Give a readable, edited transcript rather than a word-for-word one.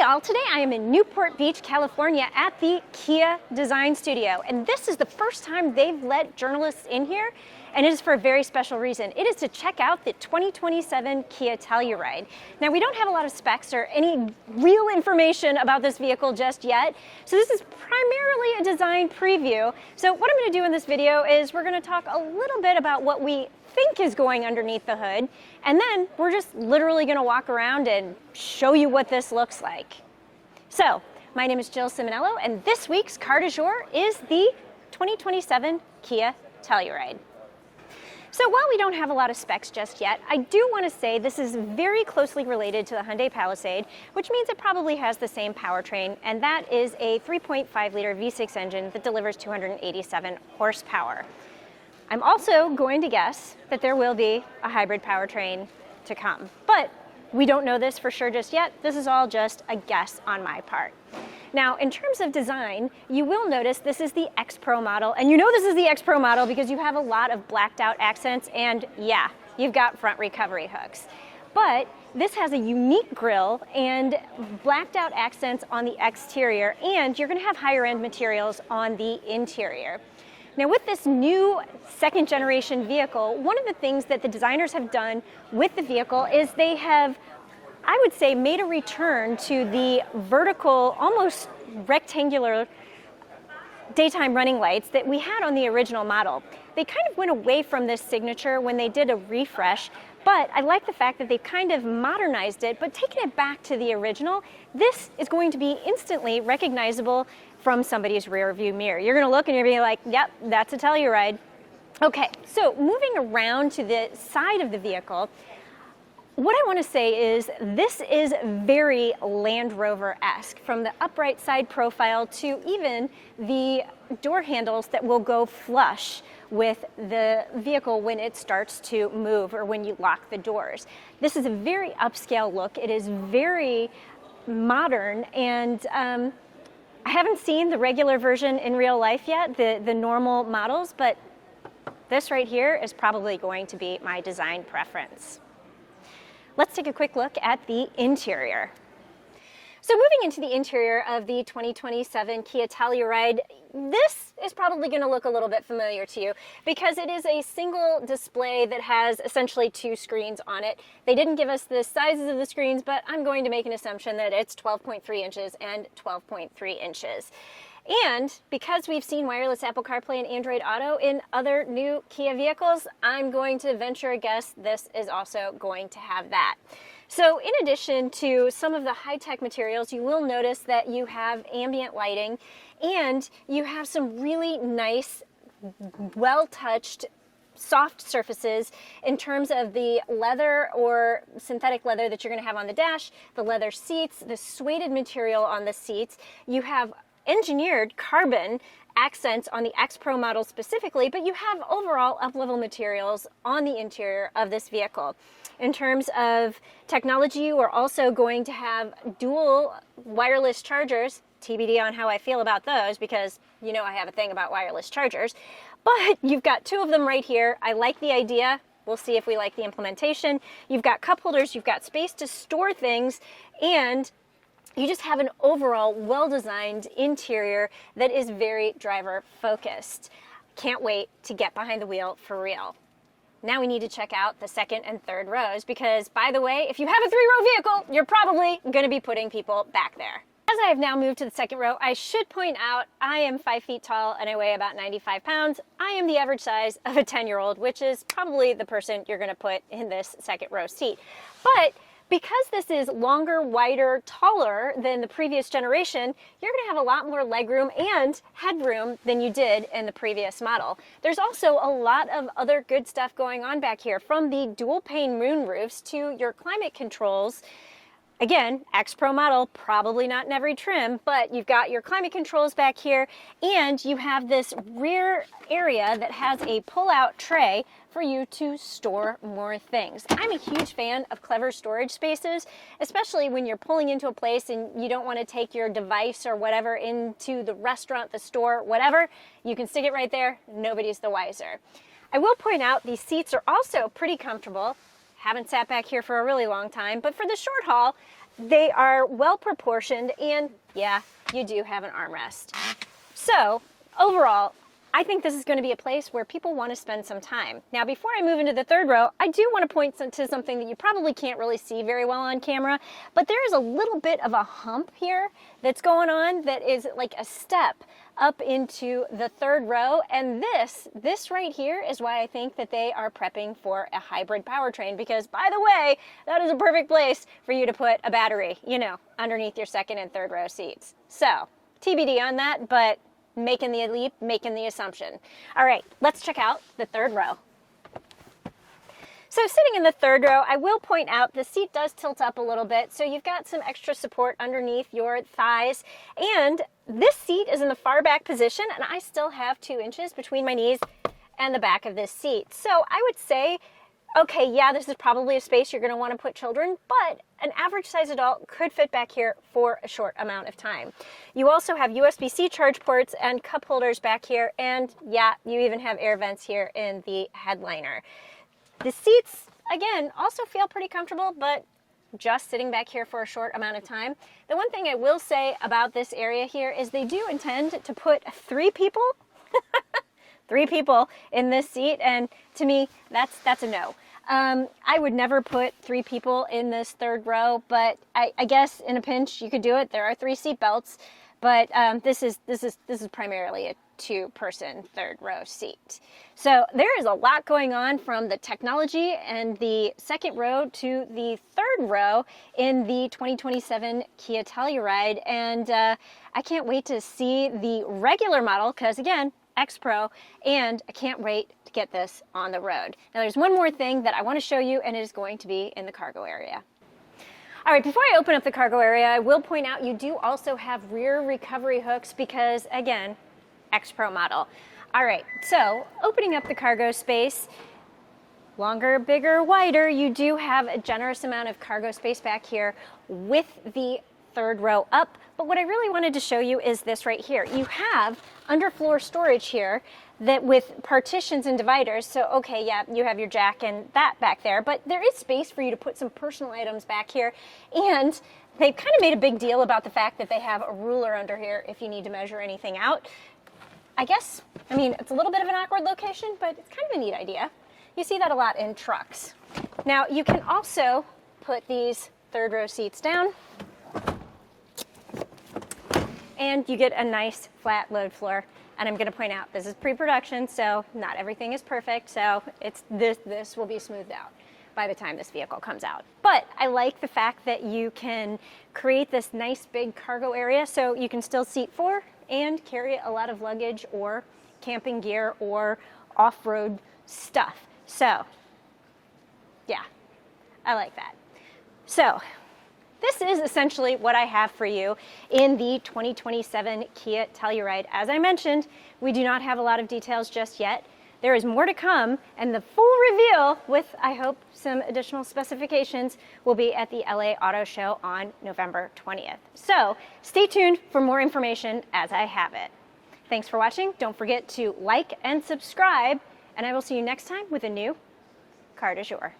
y'all, today I am in Newport Beach, California at the Kia Design Studio, and this is the first time they've let journalists in here, and it is for a very special reason. It is to check out the 2027 Kia Telluride. Now, we don't have a lot of specs or any real information about this vehicle just yet, so this is primarily a design preview. So what I'm going to do in this video is we're going to talk a little bit about what we think is going underneath the hood, and then we're just literally going to walk around and show you what this looks like. So, my name is Jill Ciminillo, and this week's car du jour is the 2027 Kia Telluride. So while we don't have a lot of specs just yet, I do want to say this is very closely related to the Hyundai Palisade, which means it probably has the same powertrain, and that is a 3.5-liter V6 engine that delivers 287 horsepower. I'm also going to guess that there will be a hybrid powertrain to come, but we don't know this for sure just yet. This is all just a guess on my part. Now, in terms of design, you will notice this is the X Pro model, and you know this is the X Pro model because you have a lot of blacked out accents, and yeah, you've got front recovery hooks. But this has a unique grille and blacked out accents on the exterior, and you're going to have higher end materials on the interior. Now, with this new second generation vehicle, one of the things that the designers have done with the vehicle is they have, I would say, made a return to the vertical, almost rectangular daytime running lights that we had on the original model. They kind of went away from this signature when they did a refresh, but I like the fact that they've kind of modernized it, but taken it back to the original. This is going to be instantly recognizable from somebody's rear view mirror. You're gonna look and you're gonna be like, yep, that's a Telluride. Okay, so moving around to the side of the vehicle, what I want to say is this is very Land Rover-esque, from the upright side profile to even the door handles that will go flush with the vehicle when it starts to move or when you lock the doors. This is a very upscale look. It is very modern, and I haven't seen the regular version in real life yet, the normal models, but this right here is probably going to be my design preference. Let's take a quick look at the interior. So moving into the interior of the 2027 Kia Telluride, this is probably going to look a little bit familiar to you because it is a single display that has essentially two screens on it. They didn't give us the sizes of the screens, but I'm going to make an assumption that it's 12.3 inches and 12.3 inches. And because we've seen wireless Apple CarPlay and Android Auto in other new Kia vehicles, I'm going to venture a guess this is also going to have that. So in addition to some of the high-tech materials, you will notice that you have ambient lighting and you have some really nice, well-touched, soft surfaces in terms of the leather or synthetic leather that you're going to have on the dash, the leather seats, the suede material on the seats. You have engineered carbon accents on the X Pro model specifically, but you have overall up-level materials on the interior of this vehicle. In terms of technology, you are also going to have dual wireless chargers, TBD on how I feel about those because you know I have a thing about wireless chargers, but you've got two of them right here. I like the idea. We'll see if we like the implementation. You've got cup holders, you've got space to store things, and you just have an overall well-designed interior that is very driver-focused. Can't wait to get behind the wheel for real. Now we need to check out the second and third rows because, by the way, if you have a three-row vehicle, you're probably going to be putting people back there. As I have now moved to the second row, I should point out I am 5 feet tall and I weigh about 95 pounds. I am the average size of a 10-year-old, which is probably the person you're going to put in this second row seat. But because this is longer, wider, taller than the previous generation, you're going to have a lot more legroom and headroom than you did in the previous model. There's also a lot of other good stuff going on back here, from the dual pane moonroofs to your climate controls. Again, X Pro model, probably not in every trim, but you've got your climate controls back here, and you have this rear area that has a pull-out tray for you to store more things. I'm a huge fan of clever storage spaces, especially when you're pulling into a place and you don't want to take your device or whatever into the restaurant, the store, whatever. You can stick it right there, nobody's the wiser. I will point out these seats are also pretty comfortable. Haven't sat back here for a really long time, but for the short haul, They are well proportioned, and yeah, you do have an armrest. So overall, I think this is going to be a place where people want to spend some time. Now, before I move into the third row, I do want to point to something that you probably can't really see very well on camera, but there is a little bit of a hump here that's going on that is like a step up into the third row, and this right here is why I think that they are prepping for a hybrid powertrain, because by the way, that is a perfect place for you to put a battery, you know, underneath your second and third row seats. So TBD on that, but making the leap, making the assumption. All right, let's check out the third row. So sitting in the third row, I will point out the seat does tilt up a little bit, so you've got some extra support underneath your thighs. And this seat is in the far back position, and I still have 2 inches between my knees and the back of this seat. So I would say, okay, yeah, this is probably a space you're going to want to put children, but an average size adult could fit back here for a short amount of time. You also have USB-C charge ports and cup holders back here, and yeah, you even have air vents here in the headliner. The seats, again, also feel pretty comfortable, but just sitting back here for a short amount of time. The one thing I will say about this area here is they do intend to put 3 people, 3 people in this seat, and to me, that's a no. I would never put 3 people in this third row, but I guess in a pinch you could do it. There are 3 seat belts, but this is primarily a 2-person third row seat. So there is a lot going on from the technology and the second row to the third row in the 2027 Kia Telluride, and I can't wait to see the regular model, because again, X Pro, and I can't wait to get this on the road. Now there's one more thing that I want to show you, and it is going to be in the cargo area. All right, before I open up the cargo area, I will point out you do also have rear recovery hooks because, again, X Pro model. All right, so opening up the cargo space, longer, bigger, wider, you do have a generous amount of cargo space back here with the third row up. But what I really wanted to show you is this right here. You have underfloor storage here that with partitions and dividers. So, okay, yeah, you have your jack and that back there, but there is space for you to put some personal items back here. And they've kind of made a big deal about the fact that they have a ruler under here if you need to measure anything out. I guess, I mean, it's a little bit of an awkward location, but it's kind of a neat idea. You see that a lot in trucks. Now, you can also put these third row seats down, and you get a nice flat load floor. And I'm going to point out, this is pre-production, so not everything is perfect, so this will be smoothed out by the time this vehicle comes out. But I like the fact that you can create this nice big cargo area so you can still seat 4 and carry a lot of luggage or camping gear or off-road stuff. So, yeah, I like that. So, this is essentially what I have for you in the 2027 Kia Telluride. As I mentioned, we do not have a lot of details just yet. There is more to come, and the full reveal with, I hope, some additional specifications will be at the LA Auto Show on November 20th. So stay tuned for more information as I have it. Thanks for watching. Don't forget to like and subscribe, and I will see you next time with a new car du jour.